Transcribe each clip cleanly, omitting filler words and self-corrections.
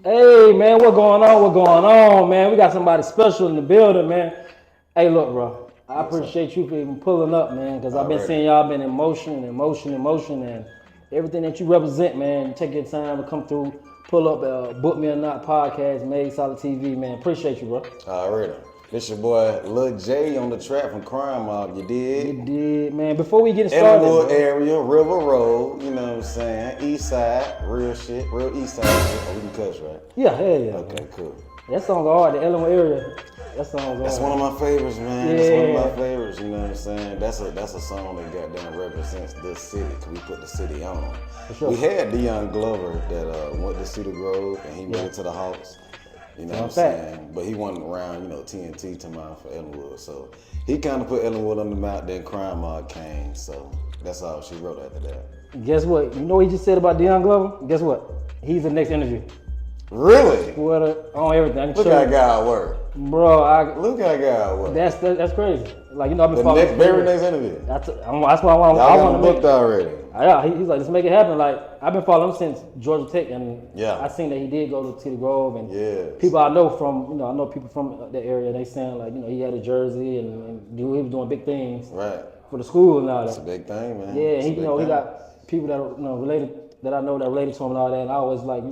Hey man, what going on? What going on, man? We got somebody special in the building, man. Hey, look, bro. I What's up? appreciate you for even pulling up, man, because I've been Already. seeing y'all been in motion and motion and motion and everything that you represent, man. You take your time to come through, pull up, book me or not podcast, Madesolid TV, man. Appreciate you, bro. Already. This your boy Lil Jay on the track from Crime Mob, you You did? did, man. Before we get started, Ellenwood bro. area, River Road, you know what I'm saying? East side, real shit, real east side shit. Oh, we can cuss, right? Yeah, hell yeah, man. Okay, cool. That song's hard. The Ellen area. That song's That's hard. one of my favorites, man. That's one of my Yeah, favorites, you know what I'm saying? That's a song that goddamn represents this city, cause we put the city on. for We sure. had Deion Glover that went to Cedar Grove and he made Yeah, it to the Hawks. You know what I'm fun fact. saying? But he wasn't around, TNT to mine for Ellenwood. So he kind of put Ellenwood on the map, then Crime Mob came. So that's all she wrote after that. Guess what? You know what he just said about Deion Glover? Guess what? He's the next interview. Really? What on everything. I can Look show how you. God work. Bro, Look how God work. that's crazy. Like, I've been The following next, his very career. next interview. That's why Y'all I got want him to make. booked already. Yeah, he's like, let's make it happen. Like, I've been following him since Georgia Tech, and Yeah. I seen that he did go to Cedar Grove, and Yes. people I know from, I know people from that area. They saying like, he had a jersey and he was doing big things Right. for the school and all It's a that. big thing, man. Yeah, It's a he, big he thing. got people that are, related that I know that related to him and all that. And I always like,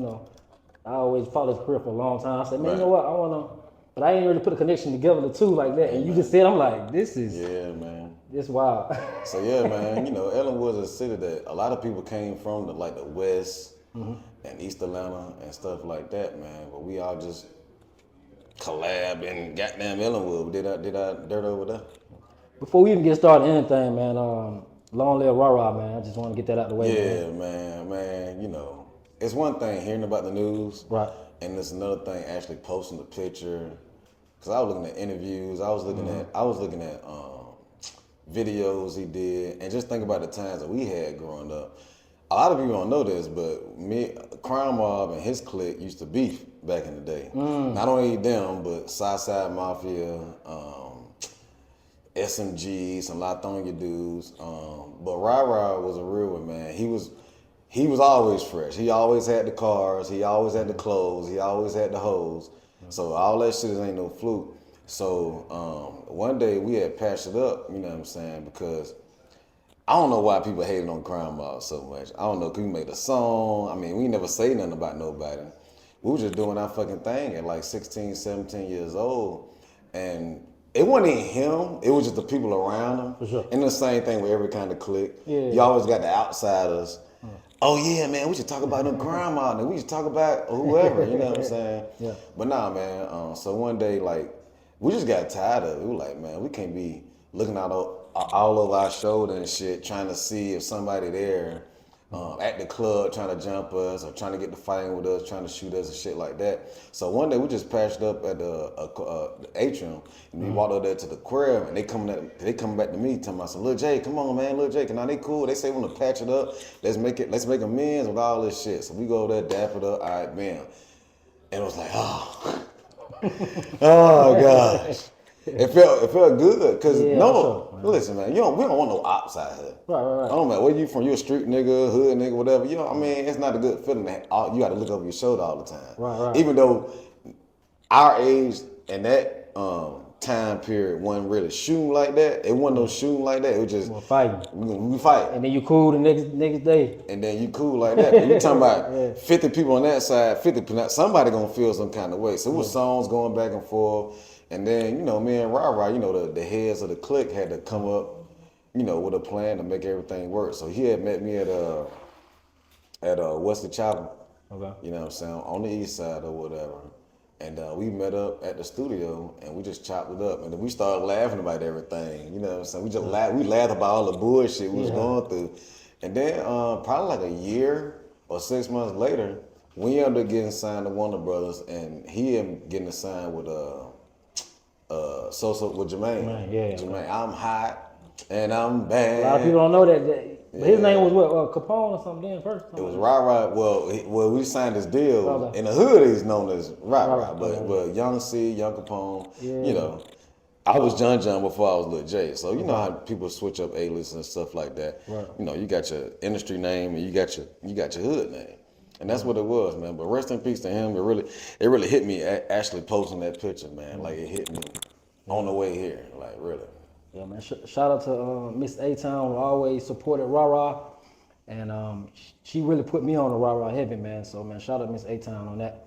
I always followed his career for a long time. I said, man, you know Right. what? I wanna, but I ain't really put a connection together the two like that. And you just Amen. said, I'm like, this is Yeah, man. this wild. So yeah, man, Ellenwood's a city that a lot of people came from, the West and East Atlanta and stuff like that, man. But we all just collab in goddamn Ellenwood. Did I dirt over there? Before we even get started, anything, man. Long live Rah man. I just want to get that out the way, man. Yeah, man. It's one thing hearing about the news, Right. and it's another thing actually posting the picture. Cause I was looking at interviews, I was looking at videos he did, and just think about the times that we had growing up. A lot of people don't know this, but Crime Mob and his clique used to beef back in the day. Not only them, but Southside Mafia, SMG, some Latonia dudes. But Ra was a real one, man. He was always fresh. He always had the cars. He always had the clothes. He always had the hoes. So all that shit ain't no fluke. So one day we had patched it up. You know what I'm saying? Because I don't know why people hated on Crime Mob so much. I don't know, cause we made a song. I mean, we never say nothing about nobody. We were just doing our fucking thing at like 16, 17 years old. And it wasn't even him, it was just the people around him. For sure. And the same thing with every kind of clique. Yeah. You always got the outsiders. Oh yeah, man, we should talk about them Crime Mob, and we should talk about whoever, you know what I'm saying? Yeah. But nah, man, so one day, like, we just got tired of it. We were like, man, we can't be looking out all over our shoulder and shit, trying to see if somebody there at the club trying to jump us or trying to get the fighting with us, trying to shoot us and shit like that. So one day we just patched up at the atrium, and we walked over there to the aquarium, and they coming back to me talking about some Lil Jay, come on man, Lil Jay, now they cool. They say we want to patch it up. Let's make amends with all this shit. So we go over there, dap it up, all right, bam. And it was like, oh gosh. It felt good, cause Yeah, no, for sure, man. listen, man, we don't want no ops out here. Right. I don't matter where you from, you a street nigga, hood nigga, whatever. You know what I mean? It's not a good feeling that you got to look over your shoulder all the time. Right. Even though our age and that time period wasn't really shooting like that. It wasn't no shooting like that. It was just We're fighting. we fight. And then you cool the next day. And then you cool like that. But you talking about Yeah. 50 people on that side, 50, somebody gonna feel some kind of way. So it was songs going back and forth. And then, me and Ra, the heads of the clique had to come up, with a plan to make everything work. So he had met me at Wesley Chapel, Okay. you know what I'm saying, on the east side or whatever. And we met up at the studio and we just chopped it up. And then we started laughing about everything, you know what I'm saying? We laughed about all the bullshit we was going through. And then probably like a year or 6 months later, we ended up getting signed to Warner Brothers, and he ended up getting signed with with Jermaine. Jermaine, yeah. Jermaine, I'm hot and I'm A bad. lot of people don't know that. But his name was what? Capone or something then first? It was Ra. Well, we signed this deal. Okay. In the hood, he's known as Ra. Ra, But Young C, Young Capone, Yeah. I was John before I was Lil Jay. So you know how people switch up A-lists and stuff like that. Right. You got your industry name and you got your hood name. And that's what it was, man. But rest in peace to him. It really hit me actually posting that picture, man. Like it hit me on the way here, like really. Yeah, man. Shout out to Miss A-Town, who always supported Rah-Rah. And she really put me on the Rah-Rah heavy, man. So, man, shout out to Miss A-Town on that.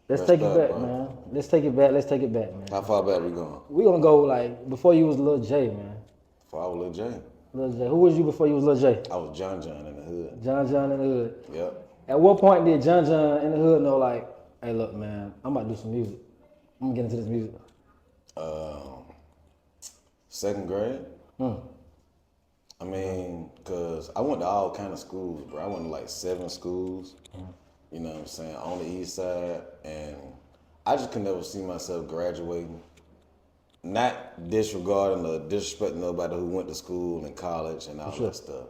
Let's take it back, bro. man. Let's take it back, man. How far back we going? We gonna go, like, before you was Lil Jay, man. Before I was Lil Jay. Lil Jay. Who was you before you was Lil Jay? I was John in the hood. John in the hood. Yep. At what point did John in the hood know, like, hey, look, man, I'm about to do some music. I'm gonna get into this music. Second grade. I mean, cause I went to all kind of schools, bro. I went to like 7 schools. You know what I'm saying, on the east side, and I just could never see myself graduating. Not disregarding or disrespecting nobody who went to school and college and all that stuff.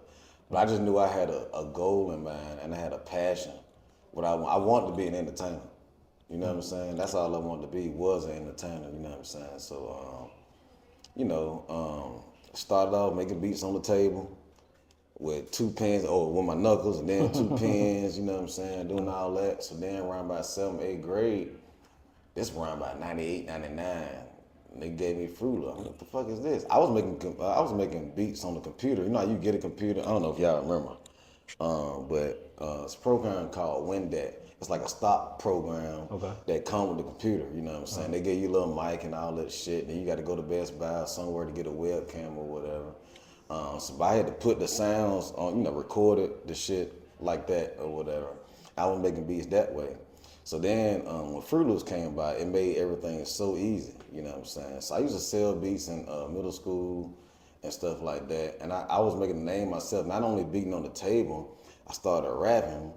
But I just knew I had a goal in mind and I had a passion. What I wanted to be an entertainer. You know what I'm saying? That's all I wanted to be, was an entertainer, you know what I'm saying? So, started off making beats on the table with 2 pens, or with my knuckles, and then 2 pens, you know what I'm saying, doing all that. So then around by 7th, 8th grade, this around by 98, 99, they gave me Fruit. What the fuck is this? I was making beats on the computer. You know how you get a computer? I don't know if y'all remember. But it's a program called Windat. It's like a stock program that come with the computer, you know what I'm saying? They give you a little mic and all that shit, and you got to go to Best Buy or somewhere to get a webcam or whatever. So I had to put the sounds on, recorded the shit like that or whatever. I was making beats that way. So then when Fruit Loops came by, it made everything so easy, you know what I'm saying? So I used to sell beats in middle school and stuff like that. And I was making a name myself, not only beating on the table, I started rapping.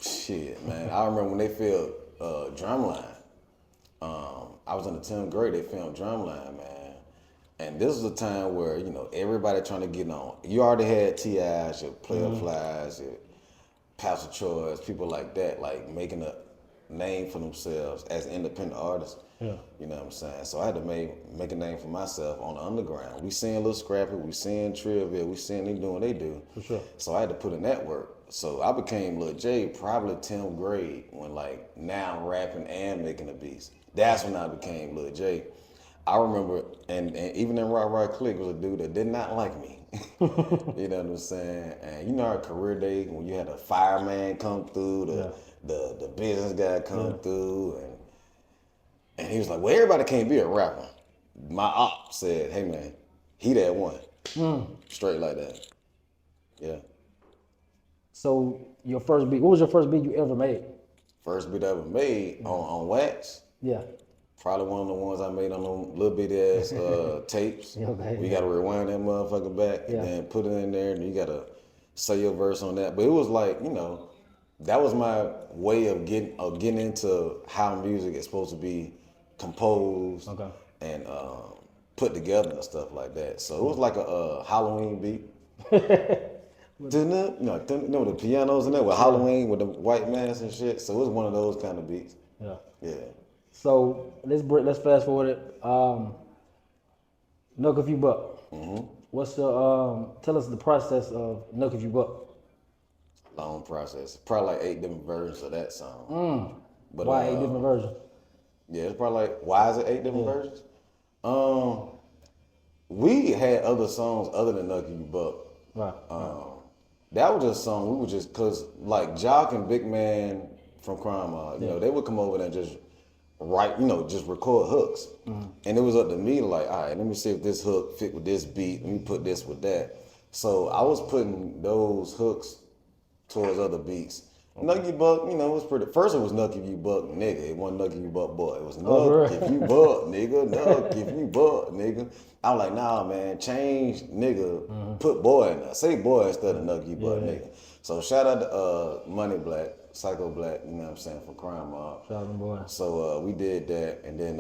Shit, man. I remember when they filmed Drumline. I was in the 10th grade, they filmed Drumline, man. And this was a time where, everybody trying to get on. You already had T.I.'s, your Player Flies, your Pastor Troy's, people like that, like making a name for themselves as independent artists. Yeah. You know what I'm saying? So I had to make a name for myself on the underground. We seeing Lil Scrappy, we seeing Trillville, we seeing them doing what they do. For sure. So I had to put in that work. So I became Lil Jay probably 10th grade when now I'm rapping and making the beats. That's when I became Lil Jay. I remember, and even in Rah Click was a dude that did not like me. You know what I'm saying? And our career day when you had a fireman come through, the business guy come through, and he was like, well, everybody can't be a rapper. My op said, hey man, he that one. Straight like that. Yeah. So your first beat, what was your first beat you ever made? First beat I ever made on wax? Yeah. Probably one of the ones I made on them little bitty ass tapes. Okay. You gotta rewind that motherfucker back and then put it in there, and you gotta say your verse on that. But it was like, that was my way of getting into how music is supposed to be composed and put together and stuff like that. So it was like a Halloween beat. The pianos in there with Halloween with the white masks and shit. So it was one of those kind of beats. Yeah. Yeah. So let's fast forward it. Knuck If You Buck. What's the tell us the process of Knuck If You Buck? Long process. Probably like 8 different versions of that song. But why 8 different versions? Yeah, it's probably like, why is it 8 different versions? We had other songs other than Knuck If You Buck. Right. That was just a song we would just, cause like Jock and Big Man from Crime Mob, they would come over there and just write, just record hooks. And it was up to me like, all right, let me see if this hook fit with this beat. Let me put this with that. So I was putting those hooks towards other beats. Knuck If You Buck, it was pretty. First it was Knuck If You Buck, nigga. It wasn't Knuck If You Buck, boy. It was Knuck If You Buck, nigga. Knuck If You Buck, nigga. I was like, nah, man, change nigga, put boy in there. Say boy instead of Knuck If You Buck, nigga. So shout out to Money Black, Psycho Black, you know what I'm saying, from Crime Mob. Shout out to boy. So we did that, and then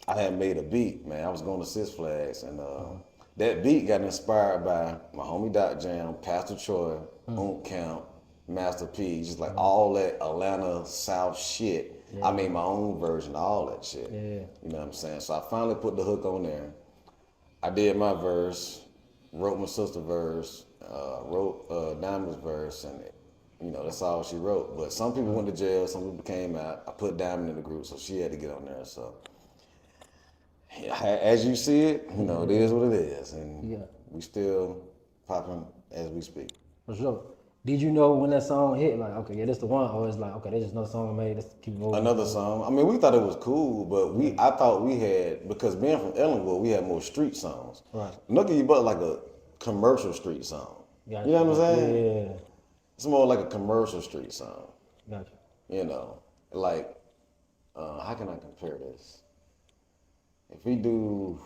I had made a beat, man. I was going to Six Flags, and that beat got inspired by my homie Doc Jam, Pastor Troy, Count, Master P, just like all that Atlanta South shit. Yeah. I made my own version of all that shit. Yeah. You know what I'm saying? So I finally put the hook on there. I did my verse, wrote my sister verse, wrote Diamond's verse, and you know that's all she wrote. But some people went to jail, some people came out. I put Diamond in the group, so she had to get on there. So yeah, as you see it, you know it is what it is, and we still popping as we speak. For sure. Did you know when that song hit, like, okay, yeah, this the one, or it's like, okay, there's just another song I made, let's keep moving? Another song. I mean, we thought it was cool, but I thought we had, because being from Ellenwood, we had more street songs. Right. Nookie You Butt like a commercial street song. Gotcha. You know what I'm saying? Yeah. It's more like a commercial street song. Gotcha. You know, like, how can I compare this? If we do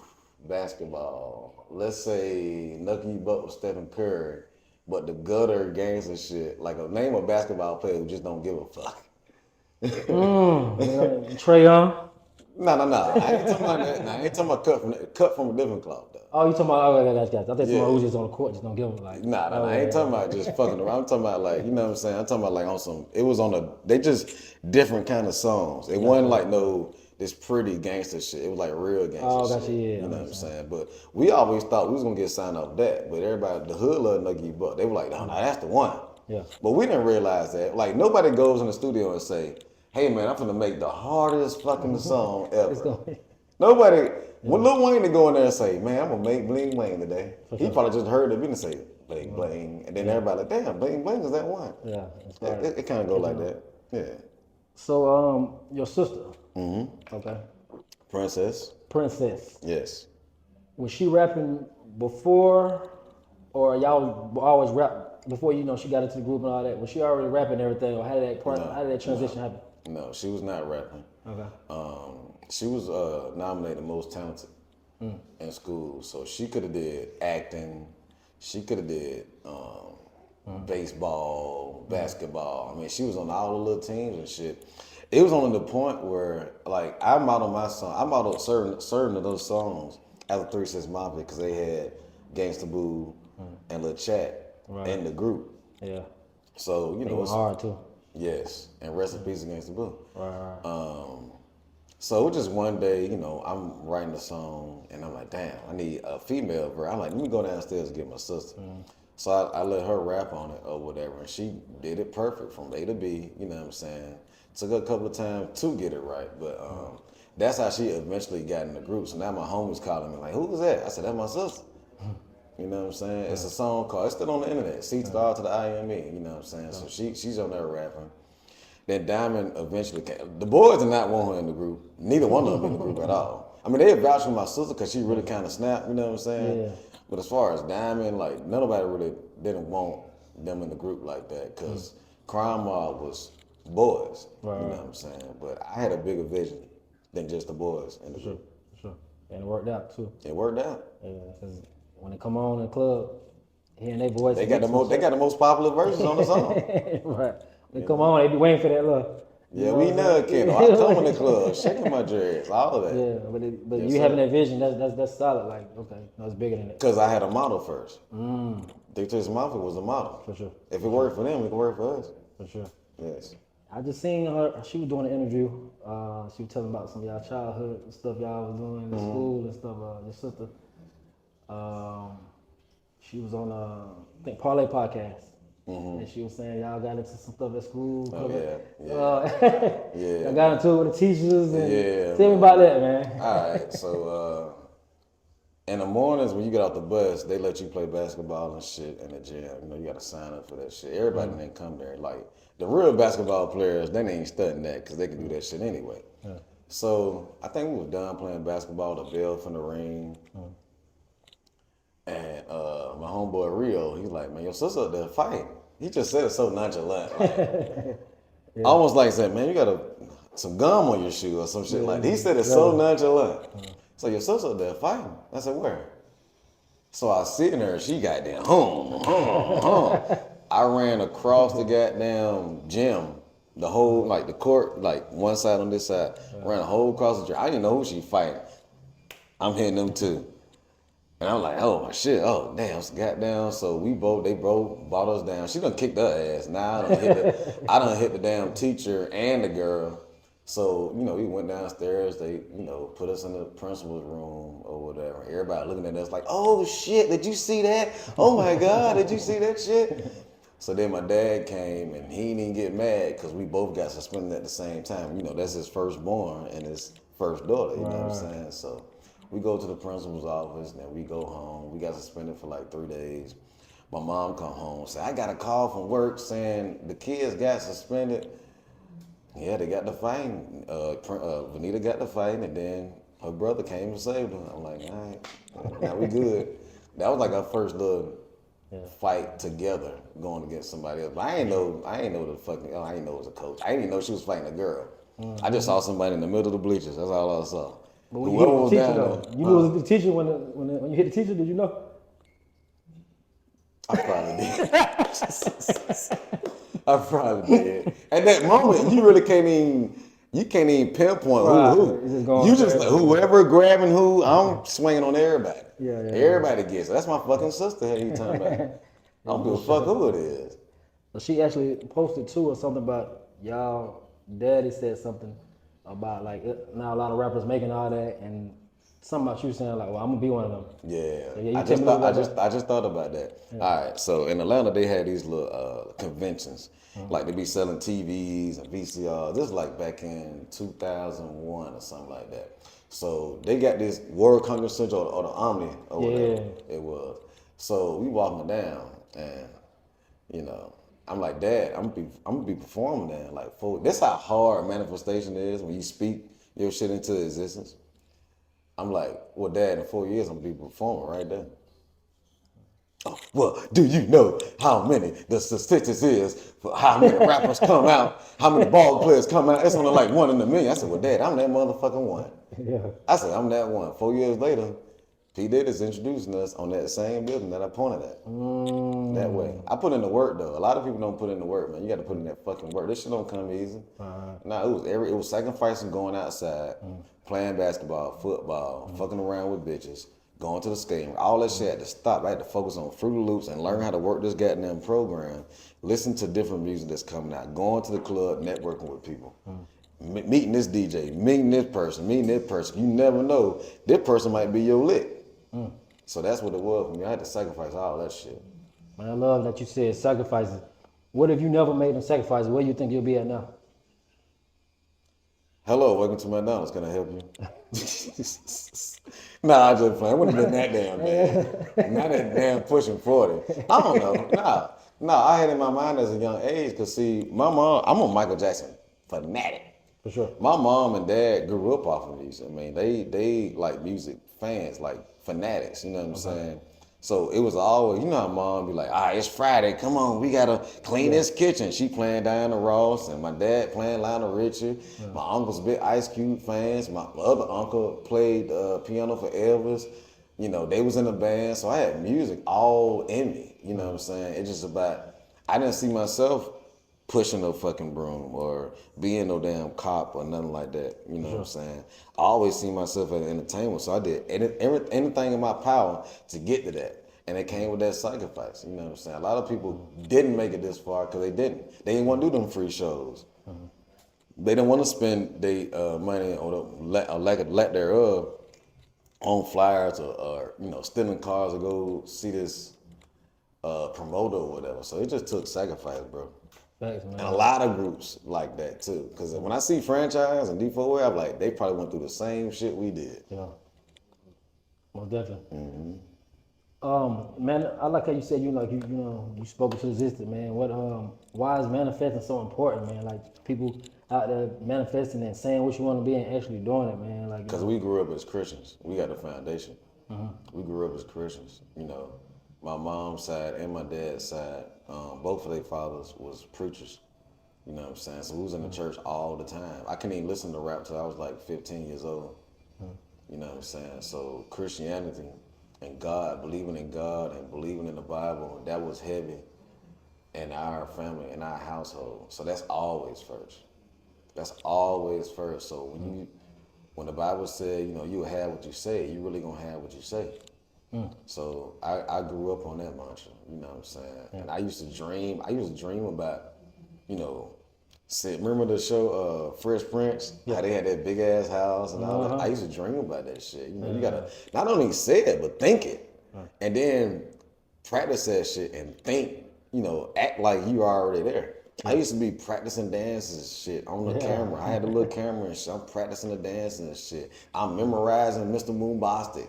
basketball, let's say Nookie You Butt was Stephen Curry, but the gutter gangster shit, like a name of basketball player who just don't give a fuck. Trey Young? No. I ain't talking about that. I ain't talking about cut from a different cloth though. Oh, you talking about, oh, gotcha. I thought you talking about who's just on the court, just don't give them, like. Nah. I ain't talking about just fucking around. I'm talking about like, you know what I'm saying? I'm talking about like on some, it was on they just different kind of songs. It wasn't like this pretty gangster shit. It was like real gangster shit. Yeah. You know what I'm saying? But we always thought we was gonna get signed off that. But everybody, the hood loved Nookie You Butt. They were like, no, that's the one. Yeah. But we didn't realize that. Like nobody goes in the studio and say, hey man, I'm finna make the hardest fucking song ever. Nobody, when Lil Wayne to go in there and say, man, I'm gonna make Bling Bling today, he probably just heard the beat and say, Bling Bling. And then everybody like, damn, Bling Bling is that one. Yeah. It kind of go like that. Yeah. So, your sister. Mm-hmm. Okay. Princess. Yes. Was she rapping before, or y'all always rap before, you know, she got into the group and all that? Was she already rapping everything, or how did that transition happen? No, she was not rapping. Okay. She was nominated most talented in school, so she could have did acting. She could have did baseball, basketball. I mean, she was on all the little teams and shit. It was only the point where, like, I modeled certain of those songs after 3 6 Mafia because they had Gangsta Boo and Lil Chat in the group. Yeah. So you know, it's hard too. Yes, and rest in peace Gangsta Boo. Right. So just one day, you know, I'm writing a song and I'm like, damn, I need a female verse. I'm like, let me go downstairs and get my sister. So I let her rap on it or whatever, and she did it perfect from A to B. You know what I'm saying? Took her a couple of times to get it right, but that's how she eventually got in the group. So now my homies calling me like, who was that? I said, that's my sister. You know what I'm saying? It's a song called, it's still on the internet, C to the R to the IME, you know what I'm saying? So she's on there rapping. Then Diamond eventually came. The boys did not want her in the group. Neither one of them in the group at all. I mean, they vouched for my sister because she really kind of snapped, you know what I'm saying? Yeah. But as far as Diamond, like, nobody really didn't want them in the group like that because Crime Mob was boys, you know what I'm saying? But I had a bigger vision than just the boys in the group. For sure. And it worked out too. It worked out. Yeah, because when they come on in the club, hearing their voice. They got the most popular verses on the song. Right. They come on, they be waiting for that love. Yeah, we know, kid. I come in the club, shaking my dreads, all of that. Yeah, but you having that vision, that's solid. Like, okay, no, it's bigger than that. Because I had a model first. Dictator's Mafia was a model. For sure. If it worked for them, it can work for us. For sure. Yes. I just seen her. She was doing an interview. She was telling about some of y'all childhood stuff y'all was doing in school and stuff. Your sister. She was on I think Parlay podcast. And she was saying y'all got into some stuff at school. Yeah. I got into it with the teachers. And tell me about that, man. All right. So in the mornings when you get off the bus, they let you play basketball and shit in the gym. You know, you got to sign up for that shit. Everybody didn't come there. Like the real basketball players, they ain't studying that because they can do that shit anyway. Yeah. So I think we was done playing basketball. The bell from the ring. And my homeboy Rio, he's like, man, your sister up there fighting. He just said it so nonchalant. Like, almost like saying, man, you got some gum on your shoe or some shit like that. He said it so nonchalant. So your sister up there fighting. I said, where? So I was sitting there, she got down, I ran across the goddamn gym, the whole, like the court, like one side on this side, ran a whole across the gym. I didn't know who she fighting. I'm hitting them too. And I'm like, oh shit, oh damn, got down. So they both brought us down. She done kicked her ass. Now I done hit the damn teacher and the girl. So, we went downstairs, they, put us in the principal's room or whatever. Everybody looking at us like, oh shit, did you see that? Oh my God, did you see that shit? So then my dad came and he didn't even get mad because we both got suspended at the same time. That's his firstborn and his first daughter, you know what I'm saying? So we go to the principal's office and then we go home. We got suspended for like 3 days. My mom come home, say, I got a call from work saying the kids got suspended. Yeah, they got the fine. Vanita got the fine, and then her brother came and saved her. I'm like, all right, now we good. That was like our first little fight together, going against somebody else. But I ain't know the fucking. I ain't know it was a coach. I didn't even know she was fighting a girl. I just saw somebody in the middle of the bleachers. That's all I saw. But when you hit the teacher though, you knew it was the teacher when you hit the teacher. Did you know? I probably did. I probably did. At that moment, you really can't even pinpoint who. You just like whoever grabbing who. I'm swinging on everybody. Yeah. Everybody gets it. That's my fucking sister. How you talking about? I don't give a fuck who it is. So she actually posted too or something about y'all. Daddy said something about like now a lot of rappers making all that and. Something about you saying like, well, I'm gonna be one of them. Yeah, So, I just thought about that. Yeah. All right, so in Atlanta they had these little conventions, like they be selling TVs and VCRs. This is like back in 2001 or something like that. So they got this World Congress Center or the Omni or whatever it was. So we walking down and I'm like, Dad, I'm gonna be performing there. Like, this how hard manifestation is when you speak your shit into existence. I'm like, well, Dad, in 4 years, I'm gonna be performing right there. Oh, well, do you know how many the statistics is for how many rappers come out, how many ball players come out? It's only like 1 in a million. I said, well, Dad, I'm that motherfucking one. Yeah. I said, I'm that one. 4 years later, P. Diddy is introducing us on that same building that I pointed at. That way. I put in the work, though. A lot of people don't put in the work, man. You got to put in that fucking work. This shit don't come easy. Nah, it was sacrificing going outside, playing basketball, football, fucking around with bitches, going to the skating. All that shit had to stop. I had to focus on Fruity Loops and learn how to work this goddamn program, listen to different music that's coming out, going to the club, networking with people. Meeting this DJ, meeting this person. You never know. This person might be your lick. So that's what it was for me. I had to sacrifice all that shit. Man, I love that you said sacrifices. What if you never made them sacrifices? Where do you think you'll be at now? Hello, welcome to McDonald's. Can I help you? Nah, I just playing. I wouldn't have been that damn bad. Not that damn pushing 40. I don't know. Nah, I had in my mind as a young age, because see, my mom, I'm a Michael Jackson fanatic. For sure. My mom and dad grew up off of music. I mean, they like music fans, like fanatics, you know what I'm saying? So it was always, how mom be like, it's Friday, come on, we gotta clean this kitchen. She playing Diana Ross and my dad playing Lionel Richie. My uncle's big Ice Cube fans. My other uncle played piano for Elvis. They was in a band, so I had music all in me, you know what I'm saying? It's just about, I didn't see myself pushing no fucking broom or being no damn cop or nothing like that. You know what I'm saying? I always see myself as an entertainer, so I did anything in my power to get to that. And it came with that sacrifice. You know what I'm saying? A lot of people didn't make it this far because they didn't. They didn't want to do them free shows. They didn't want to spend their money or lack thereof on flyers or stealing cars to go see this promoter or whatever. So it just took sacrifice, bro. Thanks, man. And a lot of groups like that too. Because when I see Franchise and D4, I'm like, they probably went through the same shit we did. Yeah. Most definitely. Man, I like how you said you spoke to existed, man. Why is manifesting so important, man? Like people out there manifesting and saying what you want to be and actually doing it, man. Like because we grew up as Christians, we got the foundation. We grew up as Christians. My mom's side and my dad's side, both of their fathers was preachers. You know what I'm saying? So we was in the church all the time. I couldn't even listen to rap till I was like 15 years old. You know what I'm saying? So Christianity and God, believing in God and believing in the Bible, that was heavy in our family, in our household. So that's always first. That's always first. So when the Bible said, you will have what you say, you really gonna have what you say. So I grew up on that mantra, you know what I'm saying? And I used to dream about, Remember the show Fresh Prince? Yeah. How they had that big ass house and all that. I used to dream about that shit. You know, you gotta not only say it but think it, and then practice that shit and think. You know, act like you are already there. I used to be practicing dances and shit on the camera. I had a little camera and shit. I'm practicing the dancing and shit. I'm memorizing Mr. Moombastic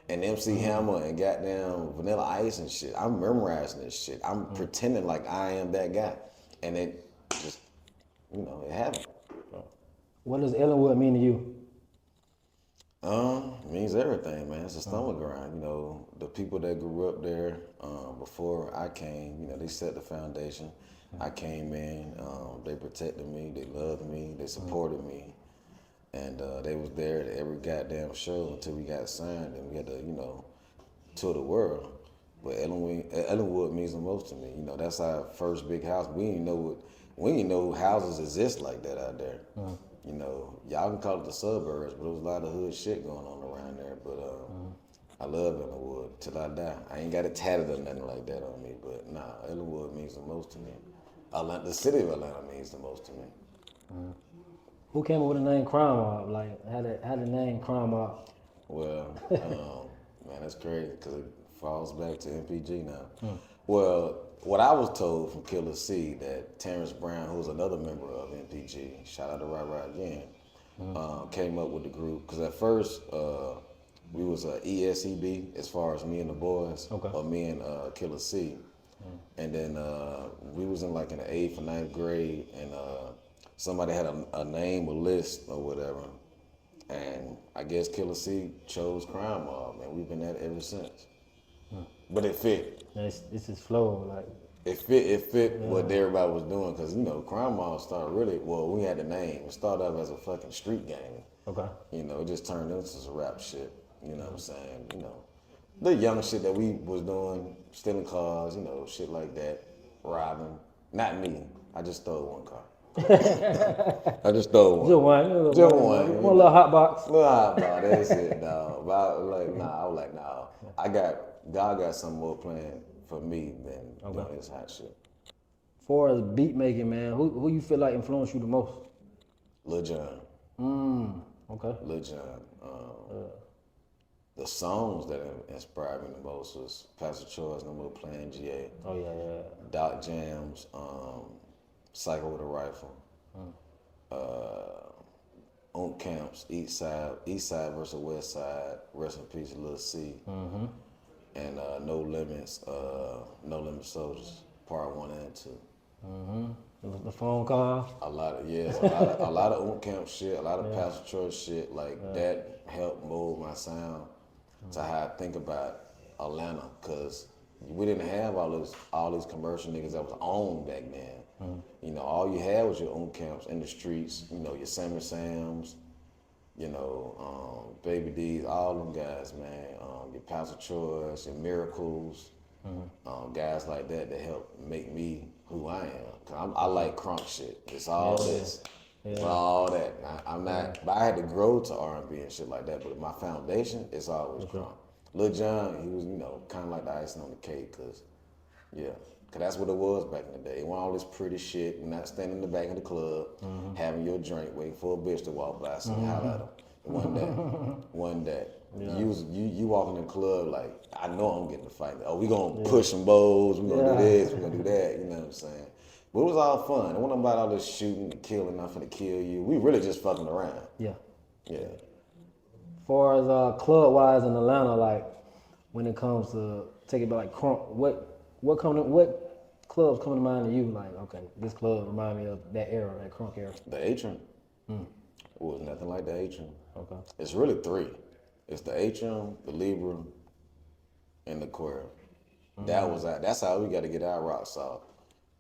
and MC Hammer and goddamn Vanilla Ice and shit. I'm memorizing this shit. I'm pretending like I am that guy, and it just. You know, it happened. What does Ellenwood mean to you? It means everything, man. It's a stomach grind. You know, the people that grew up there before I came, you know, they set the foundation. I came in, they protected me, they loved me, they supported me, and they was there at every goddamn show until we got signed and we had to, you know, tour the world. But Ellenwood means the most to me. You know, that's our first big house. We didn't know houses exist like that out there. You know, y'all can call it the suburbs, but there was a lot of hood shit going on around there. But I love Ellenwood till I die. I ain't got it tatted or nothing like that on me, but nah, Ellenwood means the most to me. The city of Atlanta means the most to me. Who came up with the name Crime Mob? Like, how the name Crime Mob? Well, man, that's crazy because it falls back to MPG now. Well, what I was told from Killer C that Terrence Brown, who's another member of MPG, shout out to Right again, came up with the group. Because at first, we was a ESEB as far as me and the boys, or me and Killer C. And then we was in like in the 8th or 9th grade, and somebody had a name, a list or whatever. And I guess Killer C chose Crime Mob, and we've been at it ever since. But it fit. This is flow, like. It fit what everybody was doing, because, you know, Crime Mob started really, well, we had the name. It started out as a fucking street gang. Okay. You know, it just turned into some rap shit, you know what I'm saying? You know, the young shit that we was doing, stealing cars, you know, shit like that, robbing. Not me. I just stole one car. I just stole one. Just one. One little hot box. Little hot box, that's it, dog. But I was like, nah. God got something more planned for me than doing this hot shit. As far as beat making, man, who you feel like influenced you the most? Lil Jon. Okay. Lil Jon. The songs that inspired me the most was Pastor Choice, No More Playing GA. Oh yeah. Doc Jams, Psycho with a Rifle. Camps, East Side versus West Side, Rest in Peace, Lil C. And No Limits Soldiers, Part 1 and 2. The phone call. A lot of Camp shit, a lot of Pastor Choice shit, like that helped mold my sound to how I think about Atlanta, cause we didn't have all these commercial niggas that was on back then. You know, all you had was your own camps in the streets, you know, your Sammy Sams, you know, Baby D's, all them guys, man. Your Pastor Choice, your Miracles, guys like that help make me who I am. Cause I like crunk shit. It's all this. It's all that. I'm not, but I had to grow to R&B and shit like that, but my foundation is always crunk. Lil Jon, he was, you know, kind of like the icing on the cake, cause that's what it was back in the day. It wasn't all this pretty shit. You're not standing in the back of the club, having your drink, waiting for a bitch to walk by, so you holler at him. One day. You walk in the club like, I know I'm getting a fight. Oh, we gonna push some bowls, we gonna do this, we gonna do that, you know what I'm saying? But it was all fun. It wasn't about all this shooting and killing, I'm finna kill you. We really just fucking around. Yeah. Yeah. As far as club wise in Atlanta, like when it comes to take it back like crunk, what clubs come to mind to you? Like, okay, this club remind me of that era, that crunk era. The Atrium. It was nothing like the Atrium. Okay. It's really 3. It's the Atrium, the Libra, and the Aquarium. That's how we got to get our rocks off.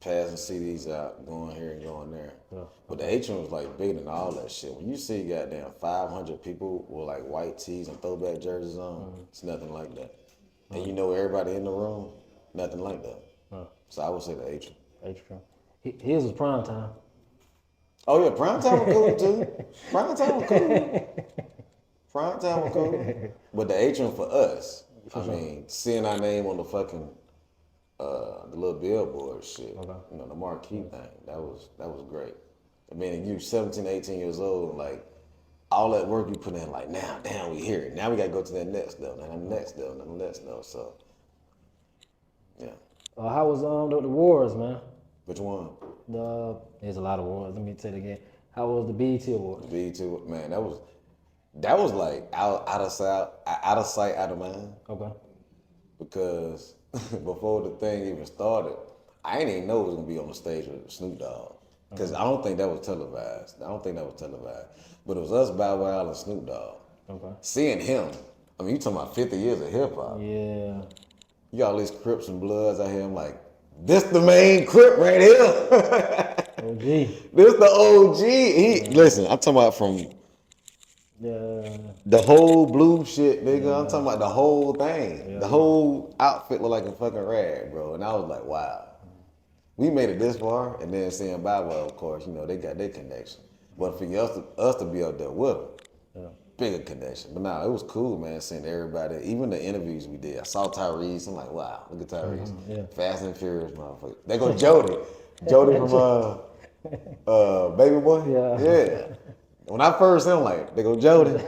Passing CDs out, going here and going there. Yeah. But the Atrium was like bigger than all that shit. When you see goddamn 500 people with like white tees and throwback jerseys on, it's nothing like that. And you know everybody in the room, nothing like that. So I would say the Atrium. Atrium. His was prime time. Oh yeah, prime time was cool too. Prime time was cool. But the Atrium for us, I mean, seeing our name on the fucking the little billboard shit, you know, the marquee thing, that was great. I mean, you're 17, 18 years old, like, all that work you put in, like, now, damn, we here. Now we got to go to that next level, and the next level, and the next level. So, yeah. How was the awards, man? Which one? There's a lot of awards. Let me tell you again. How was the BET Awards? BET, man, that was like out of sight, out of mind. Okay. Because before the thing even started, I didn't even know it was gonna be on the stage with Snoop Dogg. Because I don't think that was televised. But it was us, Bow Wow, and Snoop Dogg. Okay. Seeing him, I mean, you talking about 50 years of hip hop. Yeah. You got all these Crips and Bloods out here. I'm like, this the main Crip right here. OG. This the OG. Listen, I'm talking about from the whole blue shit, nigga. I'm talking about the whole thing. The whole outfit looked like a fucking rag, bro. And I was like, wow. We made it this far, and then seeing Bow Wow, of course, you know, they got their connection. But for us to be up there with them, bigger connection. But nah, it was cool, man, seeing everybody, even the interviews we did. I saw Tyrese, I'm like, wow, look at Tyrese. Fast and Furious, motherfucker. They go Jody. Jody from Baby Boy? Yeah. When I first seen him, like, they go Jody.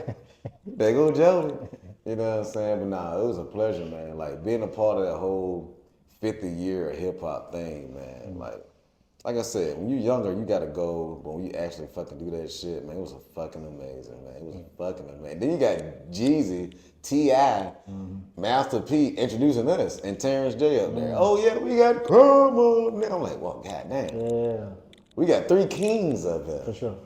They go Jody. You know what I'm saying? But nah, it was a pleasure, man. Like, being a part of that whole 50-year hip hop thing, man. Like I said, when you're younger, you gotta go. But when you actually fucking do that shit, man, it was fucking amazing, man. It was fucking amazing. Then you got Jeezy, T.I., Master P introducing us, and Terrence J up there. Oh yeah, we got Karma. I'm like, well, goddamn. Yeah. We got three kings up here. For sure.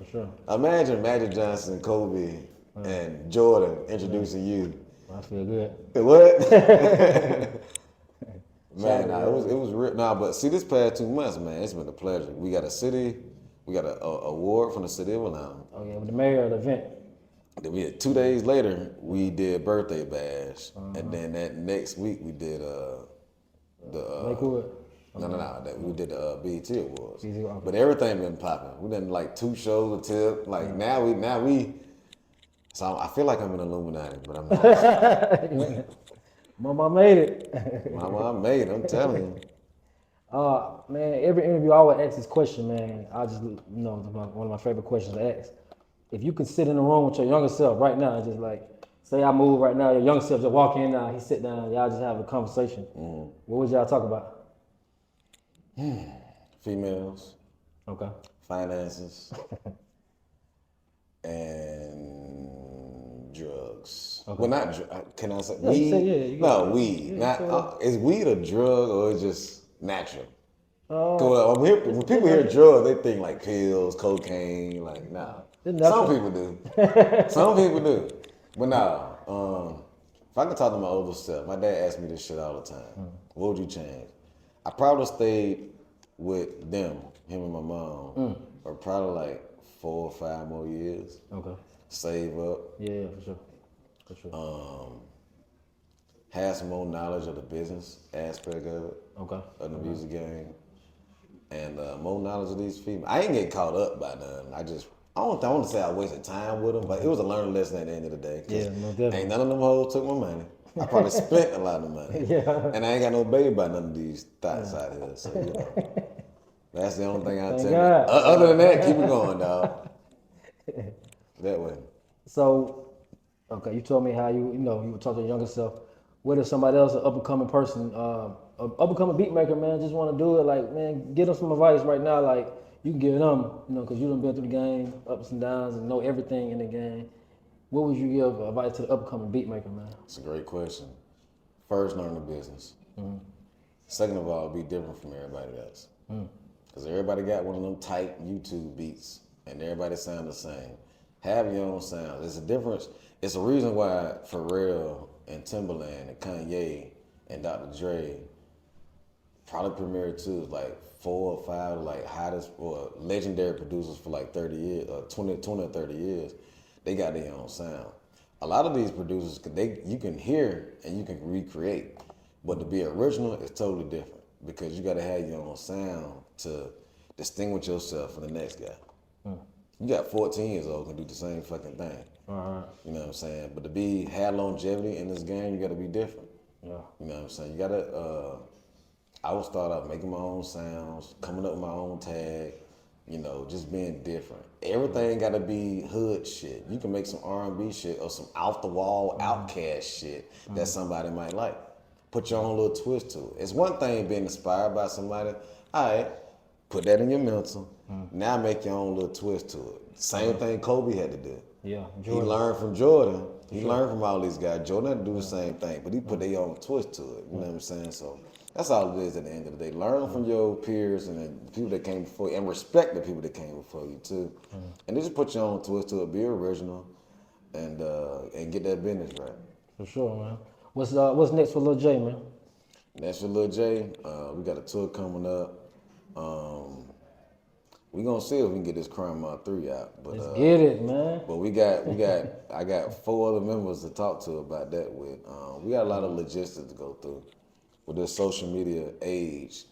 Imagine Magic Johnson, Kobe, and Jordan introducing you. I feel good. What? Man, nah, it was real. Nah, but see, this past 2 months, man, it's been a pleasure. We got an award from the city of Atlanta. Oh yeah, with the mayor of the event. Then we had 2 days later, we did birthday bash, and then that next week we did Lakewood. we did the BET Awards. BET, okay. But everything been popping. We done like 2 shows a tip. Like now we. So I feel like I'm an Illuminati, but I'm not. Mama made it. Mama, I made it. I'm telling you. Man, every interview I always ask this question, man. One of my favorite questions to ask. If you could sit in the room with your younger self right now, just like, say I move right now, your younger self just walk in now, he sit down, y'all just have a conversation. What would y'all talk about? Females. Okay. Finances. And drugs. Okay. Well, not can I say weed? Weed. Not is weed a drug or is just natural? When people hear drugs, they think like pills, cocaine. Like nah. Some people do. Some people do. But nah. If I could talk to my older self, my dad asked me this shit all the time. What would you change? I probably stayed with them, him and my mom, for probably like 4 or 5 more years. Okay. Save up. Yeah, for sure. Have some more knowledge of the business aspect of it. Okay. Of the music game. And more knowledge of these females. I ain't get caught up by none. I don't want to say I wasted time with them, but it was a learning lesson at the end of the day. Yeah, no, definitely. Ain't none of them hoes took my money. I probably spent a lot of money. Yeah. And I ain't got no baby by none of these thoughts out here. So, you know, that's the only thing I tell you. Other than that, keep it going, dog. That way. So, okay, you told me how you would talk to your younger self. What if somebody else, an up-and-coming person, an up-and-coming beat maker, man, just want to do it, like, man, give them some advice right now, like, you can give them, because you done been through the game, ups and downs, and know everything in the game. What would you give advice to the up-and-coming beat maker, man? It's a great question. First, learn the business. Second of all, be different from everybody else. Because everybody got one of them tight YouTube beats, and everybody sound the same. Have your own sound. There's a difference. It's a reason why Pharrell and Timbaland and Kanye and Dr. Dre probably premiered too, like 4 or 5 like hottest or legendary producers for like 30 years, 20 or 30 years. They got their own sound. A lot of these producers, you can hear and you can recreate, but to be original is totally different because you got to have your own sound to distinguish yourself from the next guy. You got 14 years old can do the same fucking thing. You know what I'm saying? But to have longevity in this game, you got to be different. Yeah. You know what I'm saying? You got to. I would start out making my own sounds, coming up with my own tag, You know, just being different. Everything got to be hood shit. You can make some R&B shit or some off the wall outcast shit that somebody might like. Put your own little twist to it. It's one thing being inspired by somebody. All right, put that in your mental. Now make your own little twist to it. Same thing Kobe had to do. Yeah, He Jordan. learned from Jordan. He learned from all these guys. Jordan had to do the same thing, but he put their own twist to it. You know what I'm saying? So that's all it is at the end of the day. Learn from your peers and the people that came before you, and respect the people that came before you too. And then just put your own twist to it. Be original, and get that business right. For sure, man. What's next for Lil Jay, man? Next for Lil Jay, we got a tour coming up. We gonna see if we can get this Crime Mob 3 out. But Let's get it, man. But I got 4 other members to talk to about that with. We got a lot of logistics to go through. With this social media age,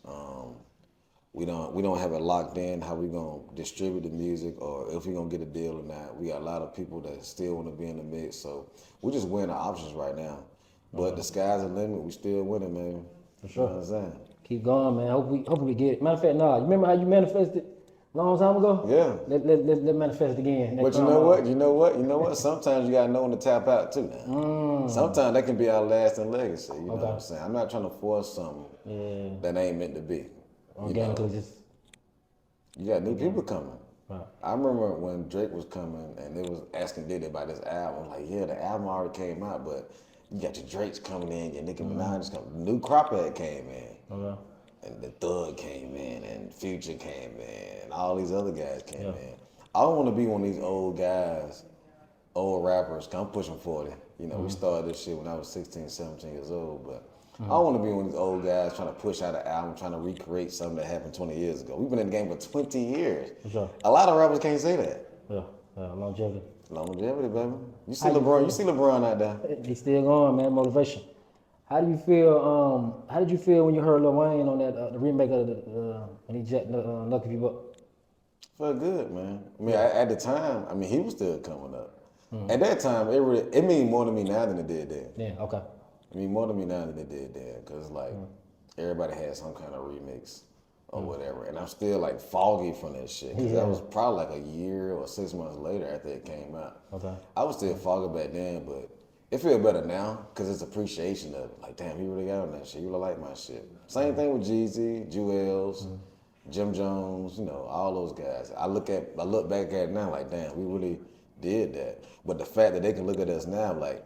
we don't have it locked in how we gonna distribute the music or if we gonna get a deal or not. We got a lot of people that still want to be in the mix, so we just weighing our options right now. But the sky's the limit. We still winning, man. For sure. You know what I'm saying? Keep going, man. Hope we get it. Matter of fact, nah. You remember how you manifested a long time ago? Yeah. Let manifest again. But you know what? Sometimes you gotta know when to tap out too now. Sometimes that can be our lasting legacy. You know what I'm saying? I'm not trying to force something that ain't meant to be. Organically, You got new people coming. Right. I remember when Drake was coming and they was asking Diddy about this album. Like, yeah, the album already came out, but you got your Drakes coming in, your Nicki Minaj coming. New Crophead came in. Okay. And the Thug came in, and Future came in, and all these other guys came in. I don't want to be one of these old guys, old rappers, 'cause I'm pushing 40. You know, we started this shit when I was 16, 17 years old, but I don't want to be one of these old guys trying to push out an album, trying to recreate something that happened 20 years ago. We've been in the game for 20 years. For sure. A lot of rappers can't say that. Yeah, longevity. Longevity, baby. You see LeBron out there. He's still going, man. Motivation. How do you feel? How did you feel when you heard Lil Wayne on that the remake of when he jacked Lucky People Up? Felt good, man. I mean, at the time, I mean, he was still coming up. At that time, it mean more to me now than it did then. Yeah. Okay. I mean, more to me now than it did then, because like everybody had some kind of remix or whatever, and I'm still like foggy from that shit. Cause that was probably like a year or 6 months later after it came out. Okay. I was still foggy back then, but it feel better now because it's appreciation of it. Like, damn, he really got on that shit. You really like my shit. Same thing with Jeezy, Jewels, Jim Jones, you know, all those guys. I look back at it now like, damn, we really did that. But the fact that they can look at us now like,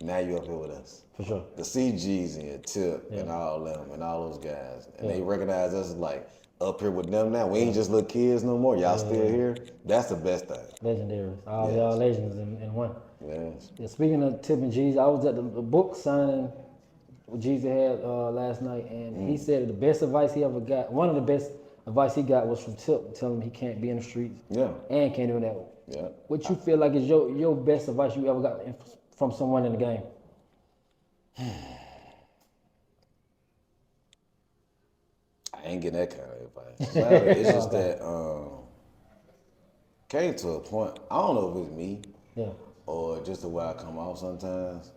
now you up here with us. For sure. The CGs and Tip and all them and all those guys. And they recognize us as like up here with them now. We ain't just little kids no more. Y'all still here. That's the best thing. Legendary. All y'all legends in one. Yes. Yeah, speaking of Tip and Jeezy, I was at the book signing Jeezy had last night, and he said the best advice he ever got, one of the best advice he got was from Tip, telling him he can't be in the streets and can't do that. Yeah. What you feel like is your best advice you ever got from someone in the game? I ain't getting that kind of advice. It's just that came to a point, I don't know if it's me or just the way I come off sometimes.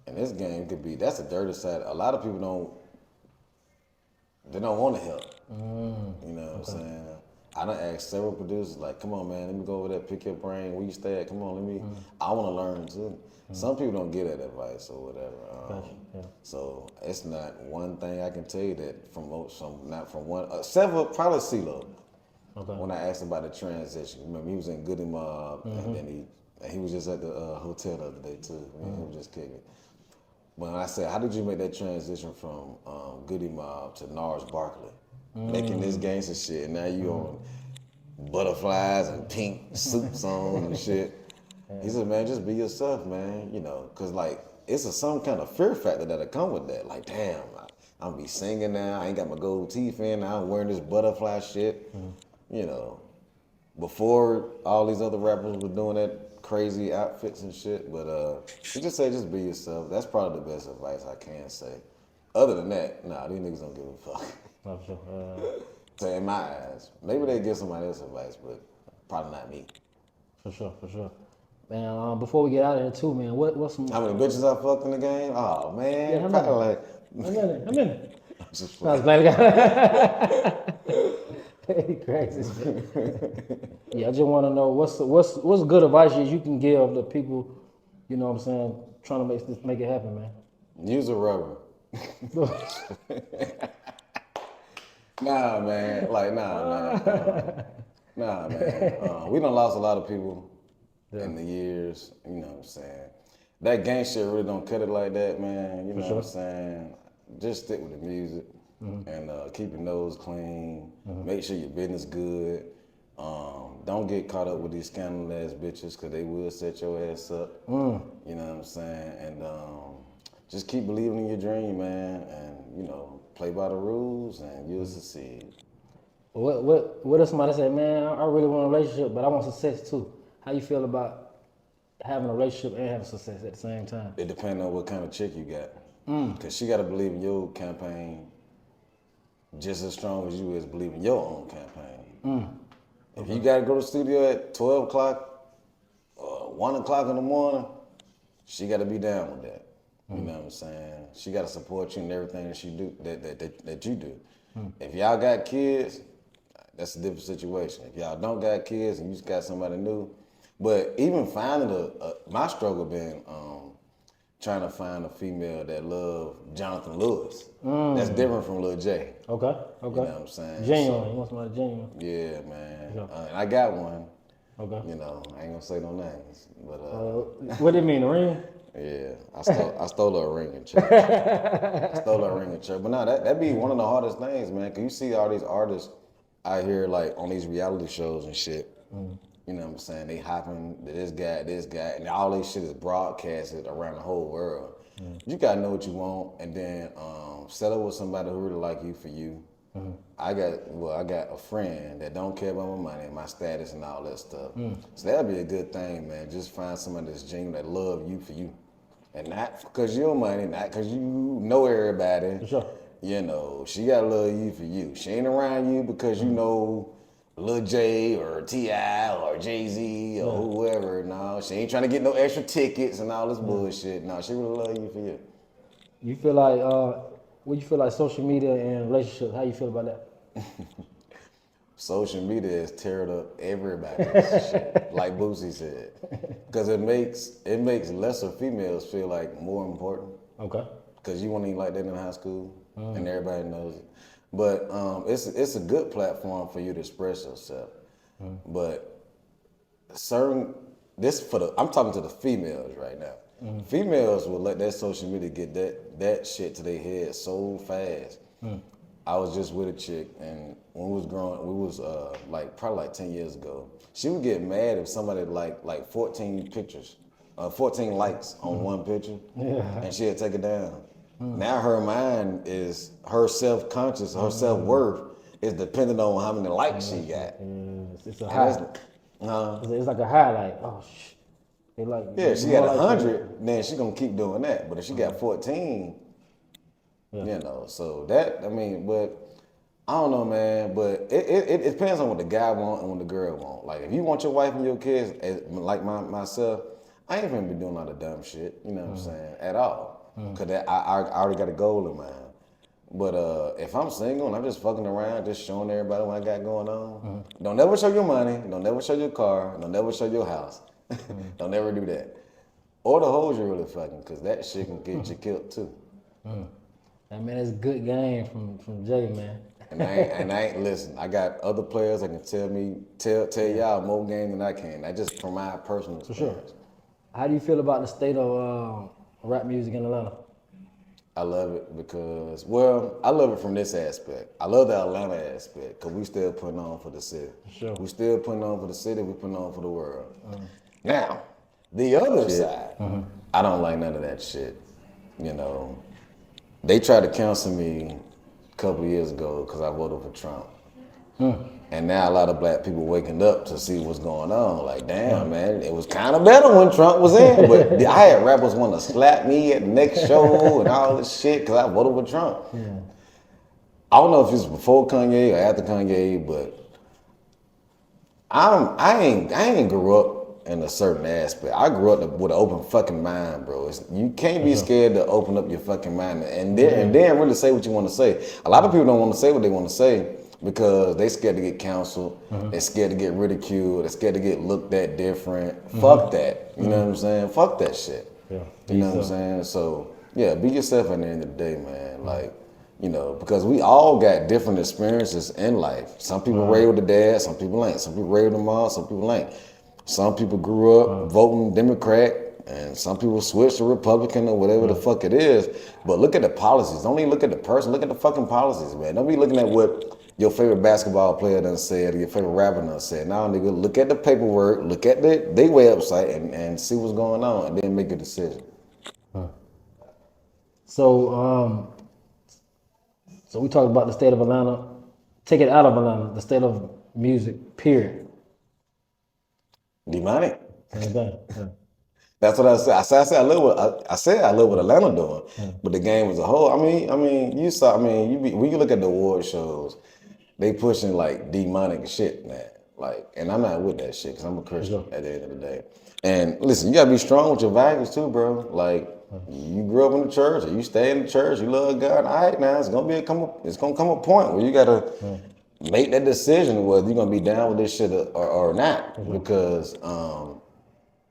And this game could be, that's the dirty side. A lot of people don't want to help. You know what I'm saying? I done asked several producers, like, come on, man, let me go over there, pick your brain, where you stay at, come on, I want to learn too. Some people don't get that advice or whatever. So it's not one thing I can tell you that several, probably CeeLo. When I asked about the transition, remember he was in Goody Mob, and then he was just at the hotel the other day too. He was just kicking. When I said, how did you make that transition from Goody Mob to Nars Barkley? Making this gangster shit, and now you on butterflies and pink suits on and shit. He said, man, just be yourself, man, you know, because, like, it's some kind of fear factor that'll come with that. Like, damn, I'm gonna be singing now. I ain't got my gold teeth in. Now I'm wearing this butterfly shit. You know, before all these other rappers were doing that crazy outfits and shit. But he just said, just be yourself. That's probably the best advice I can say. Other than that, nah, these niggas don't give a fuck. For sure. So in my eyes, maybe they give somebody else advice, but probably not me. For sure. Man, before we get out of here too, man, what's some... How many bitches I fucked in the game? Oh, man. Yeah, how many? Probably like... How many? Just I was playing the Crazy. Yeah, I just want to know what's good advice you can give the people, you know what I'm saying, trying to make it happen, man. Use a rubber. Nah, man. Like, nah, man. We done lost a lot of people in the years. You know what I'm saying? That gang shit really don't cut it like that, man. You know what I'm saying? Just stick with the music and keep your nose clean. Make sure your business good. Don't get caught up with these scandalous bitches because they will set your ass up. You know what I'm saying? And just keep believing in your dream, man. And, you know, play by the rules and you'll succeed. What if somebody say, man, I really want a relationship, but I want success too? How you feel about having a relationship and having success at the same time? It depends on what kind of chick you got. Because she got to believe in your campaign just as strong as you is believing your own campaign. If you got to go to the studio at 12 o'clock or 1 o'clock in the morning, she got to be down with that. You know what I'm saying? She got to support you in everything that she do that you do. If y'all got kids, that's a different situation. If y'all don't got kids and you just got somebody new, but even finding my struggle been trying to find a female that love Jonathan Lewis. That's different from Lil Jay. Okay. You know what I'm saying? Genuine. You want somebody genuine? Yeah, man. And I got one. Okay. You know, I ain't gonna say no names, but What do you mean, a ring? yeah, I stole her ring in church. But no, that be one of the hardest things, man. Cause you see all these artists out here like on these reality shows and shit. You know what I'm saying? They hopping to this guy, and all this shit is broadcasted around the whole world. You gotta know what you want, and then settle with somebody who really like you for you. I got a friend that don't care about my money, my status, and all that stuff. So that'd be a good thing, man. Just find somebody that's genuine that love you for you, and not because your money, not because you know everybody. For sure. You know, she gotta love you for you. She ain't around you because you know Lil Jay or T.I. or Jay-Z or whoever. No, she ain't trying to get no extra tickets and all this bullshit. No, she really love you for you. You feel like what you feel like social media and relationships? How you feel about that? Social media has teared up everybody's shit, like Boosie said, because it makes lesser females feel like more important. Okay. Because you weren't even like that in high school, and everybody knows it. But it's a good platform for you to express yourself. But I'm talking to the females right now. Females will let that social media get that shit to their head so fast. I was just with a chick, and when we was growing, probably 10 years ago. She would get mad if somebody like 14 pictures, 14 likes on one picture, and she'd take it down. Now her mind is her self-conscious, her self-worth is dependent on how many likes she got. It's a high. It's like a high, like, oh shit. She got 100, then she gonna keep doing that. But if she got 14, you know, so that, I mean, but I don't know, man, but it depends on what the guy want and what the girl want. Like, if you want your wife and your kids, like myself, I ain't gonna be doing all the dumb shit, you know what I'm saying, at all. Because I already got a goal in mind. But if I'm single and I'm just fucking around, just showing everybody what I got going on, don't never show your money, don't never show your car, don't never show your house. Don't never do that. Or the hoes you're really fucking, because that shit can get you killed too. I mean, it's a good game from Jay, man. And I ain't listen. I got other players that can tell y'all more game than I can. That's just from my personal experience. For sure. How do you feel about the state of rap music in Atlanta? I love it because, well, I love it from this aspect. I love the Atlanta aspect because we still putting on for the city. Sure. We still putting on for the city. We putting on for the world. Now, the other side, I don't like none of that shit. You know, they tried to cancel me a couple of years ago because I voted for Trump. And now a lot of black people waking up to see what's going on. Like, damn, man, it was kind of better when Trump was in. But I had rappers want to slap me at the next show and all this shit because I voted for Trump. I don't know if it's before Kanye or after Kanye, but I ain't grew up in a certain aspect. I grew up with an open fucking mind, bro. You can't be scared to open up your fucking mind and then really say what you want to say. A lot of people don't want to say what they want to say, because they scared to get counseled, they scared to get ridiculed, they scared to get looked at different. Fuck that. You know what I'm saying? Fuck that shit. Yeah. You know what I'm saying? So yeah, be yourself at the end of the day, man. Like, you know, because we all got different experiences in life. Some people raised with the dad, some people ain't. Some people raised with the mom, some people ain't. Some people grew up voting Democrat, and some people switched to Republican or whatever the fuck it is. But look at the policies. Don't even look at the person. Look at the fucking policies, man. Don't be looking at what your favorite basketball player done said or your favorite rapper done said. Now, nigga, look at the paperwork, look at their website, and see what's going on, and then make a decision. So, so we talked about the state of Atlanta. Take it out of Atlanta, the state of music, period. Demonic. Same thing. Yeah. That's what I said. I said I love what Atlanta doing, but the game as a whole. I mean, you saw. I mean, when you look at the award shows, they pushing like demonic shit, man. Like, and I'm not with that shit because I'm a Christian at the end of the day. And listen, you gotta be strong with your values too, bro. Like, you grew up in the church, or you stay in the church, you love God. All right, now it's gonna come a point where you gotta make that decision whether you're gonna be down with this shit or not, because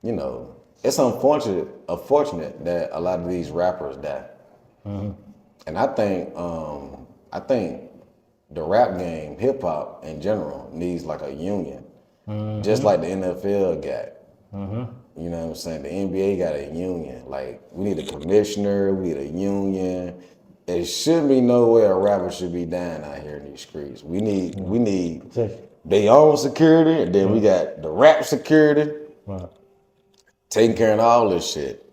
you know, it's unfortunate that a lot of these rappers die. And I think the rap game, hip hop in general, needs like a union, just like the NFL got. You know what I'm saying? The NBA got a union. Like, we need a commissioner, we need a union. It should be no way a rapper should be dying out here in these streets. We need their own security, and then we got the rap security, taking care of all this shit.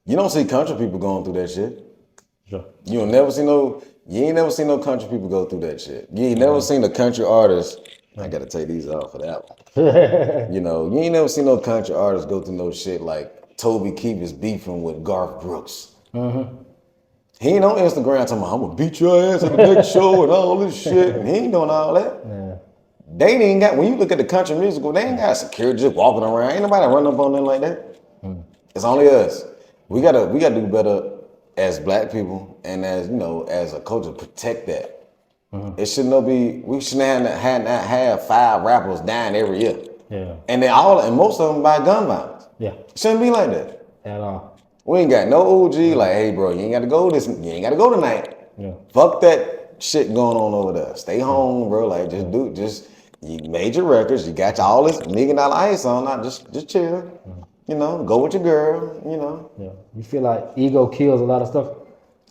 You don't see country people going through that shit. Sure. You ain't never seen no country people go through that shit. You ain't never seen a country artist. I gotta take these off for that one. You know, you ain't never seen no country artist go through no shit like Toby Keith is beefing with Garth Brooks. He ain't on Instagram talking about, I'm gonna beat your ass at the next show and all this shit. And he ain't doing all that. They ain't got, when you look at the country musical, they ain't got security just walking around. Ain't nobody running up on them like that. It's only us. We gotta do better as black people and as, you know, as a culture, protect that. It shouldn't we shouldn't have 5 rappers dying every year. Yeah. And most of them by gun violence. Yeah. It shouldn't be like that. At all. We ain't got no OG like, hey bro, you ain't gotta go tonight. Yeah. Fuck that shit going on over there. Stay home, bro. Like, you made your records, you got all this $1 million ice on, now just chill. You know, go with your girl, you know. Yeah. You feel like ego kills a lot of stuff?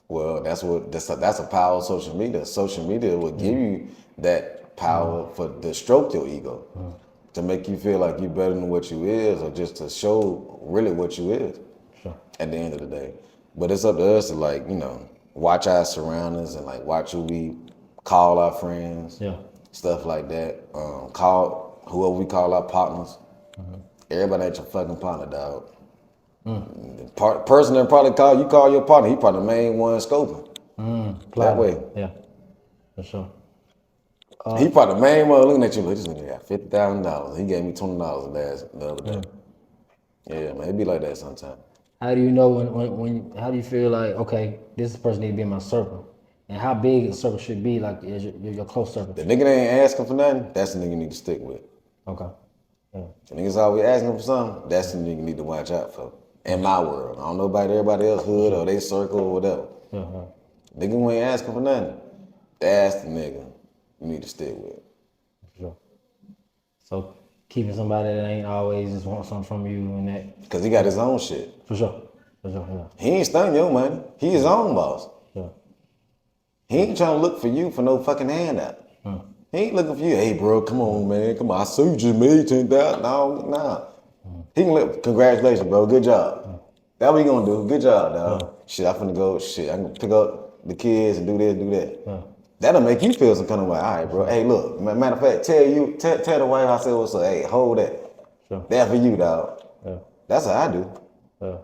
Well, that's a power of social media. Social media will give you that power to stroke your ego, to make you feel like you're better than what you is, or just to show really what you is. Sure. At the end of the day. But it's up to us to, like, you know, watch our surroundings and like watch who we call our friends. Yeah. Stuff like that. Call whoever we call our partners. Everybody ain't your fucking partner, dog. Person that probably call your partner, he probably the main one scoping. That way. Yeah, for sure. He probably the main one looking at you, like, this nigga got $50,000. He gave me $20 the other day. Yeah, man, it be like that sometimes. How do you know when how do you feel like, okay, this person need to be in my circle? And how big a circle should be, like your close circle? The nigga that ain't asking for nothing, that's the nigga you need to stick with. Okay. Yeah. The niggas always asking for something, that's the nigga you need to watch out for. In my world. I don't know about everybody else hood or they circle or whatever. Nigga who ain't asking for nothing, that's the nigga you need to stick with. Sure. So keeping somebody that ain't always just want something from you and that. Cause he got his own shit. For sure. Yeah. He ain't stunting your money. He his own boss. Yeah. He ain't trying to look for you for no fucking handout. He ain't looking for you. Hey bro, come on man, come on. I see you just made 10,000. No. He can look, congratulations bro, good job. That's what he gonna do, good job dog. Shit, I finna go, I can pick up the kids and do this, do that. That'll make you feel some kind of way. All right bro, hey look, matter of fact, tell the wife I said what's up. Hey, hold that. Sure. That for you dog. Yeah. That's how I do. Yeah.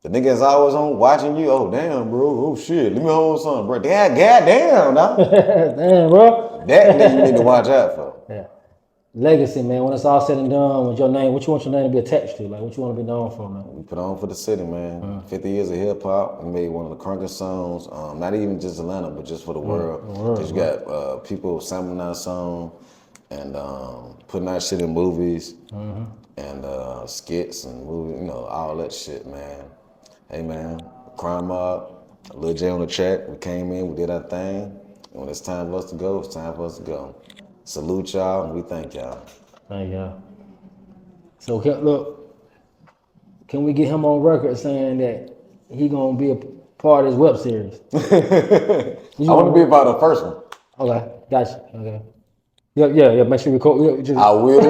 The niggas always on watching you. Oh damn, bro. Oh shit. Let me hold something, bro. God damn, dog. Damn, bro. That nigga you need to watch out for. Yeah. legacy, man. When it's all said and done, with your name, what you want your name to be attached to? Like, what you want to be known for, man? We put on for the city, man. 50 years of hip hop. We made one of the crankest songs. Not even just Atlanta, but just for the world. Cause you got people sampling our song and putting our shit in movies and skits and movies, you know, all that shit, man. Hey, man, Crime Mob, Lil Jay on the track. We came in, we did our thing. And when it's time for us to go, it's time for us to go. Salute y'all, and we thank y'all. Thank y'all. So can we get him on record saying that he gonna be a part of this web series? I want to be about the first one. Okay, gotcha. Okay. Yeah. Make sure we record. I will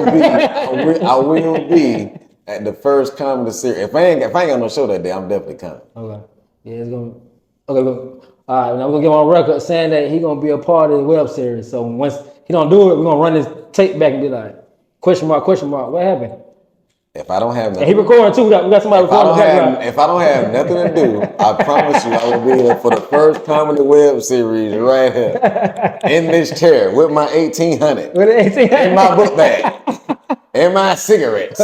be at the first comedy series. If I ain't got no show that day, I'm definitely coming. Okay. Yeah, it's gonna. Okay. All right. Now we're gonna get him on record saying that he gonna be a part of the web series. So once he don't do it, we're gonna run this tape back and be like, question mark, what happened? If I don't have nothing, and he recording too. We got somebody recording the background. If I don't have nothing to do, I promise you I will be here for the first comedy web series right here in this chair with my 1800, with the 1800 in my book bag, and my cigarettes.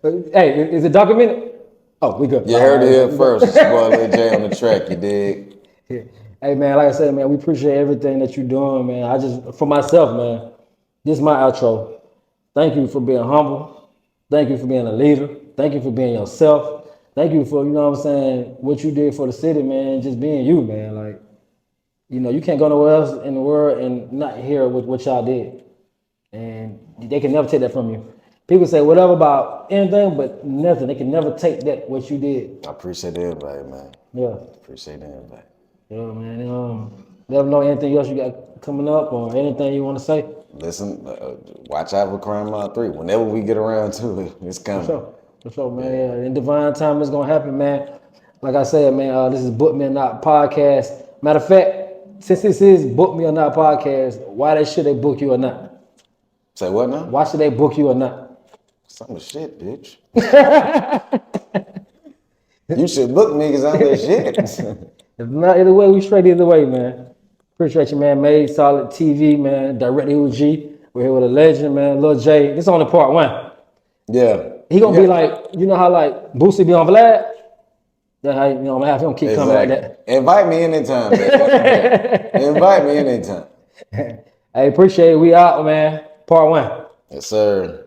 Hey, is it documented? Oh, we good. You heard it here first. It's your boy Lil Jay on the track. You dig? Yeah. Hey man, like I said, man, we appreciate everything that you're doing, man. I just, for myself, man, this is my outro. Thank you for being humble. Thank you for being a leader. Thank you for being yourself. Thank you for, you know what I'm saying, what you did for the city, man, just being you, man. Like, you know, you can't go nowhere else in the world and not hear what y'all did. And they can never take that from you. People say whatever about anything, but nothing. They can never take that, what you did. I appreciate everybody, man. Yeah. Appreciate everybody. Yeah, man. Let them know anything else you got coming up or anything you want to say. Listen, watch out for Crime Mob 3. Whenever we get around to it, it's coming. For sure, man. Yeah. In divine time, it's going to happen, man. Like I said, man, this is Book Me or Not podcast. Matter of fact, since this is Book Me or Not podcast, why should they book you or not? Say what now? Why should they book you or not? Some shit, bitch. You should book me because I'm the shit. If not, either way, we straight either way, man. Appreciate you, man. Madesolid TV, man. Directly with G. We're here with a legend, man. Lil Jay. This is only part one. Yeah. He gonna be like, you know how like Boosie be on Vlad? That's how, you know, I'm gonna have him keep coming like that. Invite me anytime, man. Invite me anytime. Hey, appreciate it. We out, man. Part one. Yes, sir.